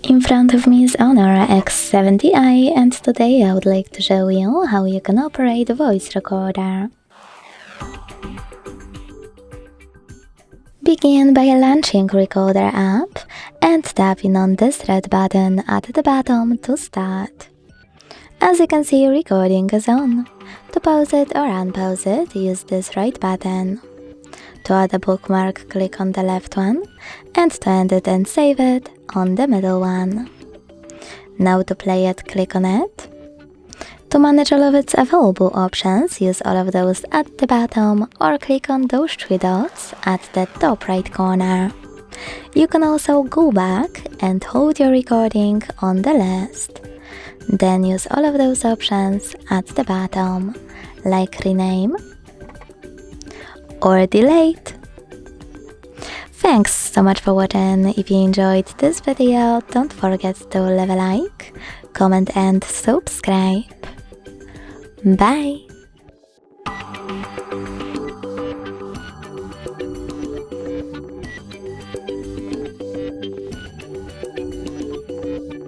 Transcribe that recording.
In front of me is HONOR X70i, and today I would like to show you how you can operate a voice recorder. Begin by launching Recorder app and tapping on this red button at the bottom to start. As you can see, recording is on. To pause it or unpause it, use this right button. To add a bookmark, click on the left one, and to end it and save it, on the middle one. Now to play it, click on it. To manage all of its available options, use all of those at the bottom or click on those three dots at the top right corner. You can also go back and hold your recording on the list. Then use all of those options at the bottom, like rename or delete. Thanks so much for watching. If you enjoyed this video, don't forget to leave a like, comment and subscribe. Bye!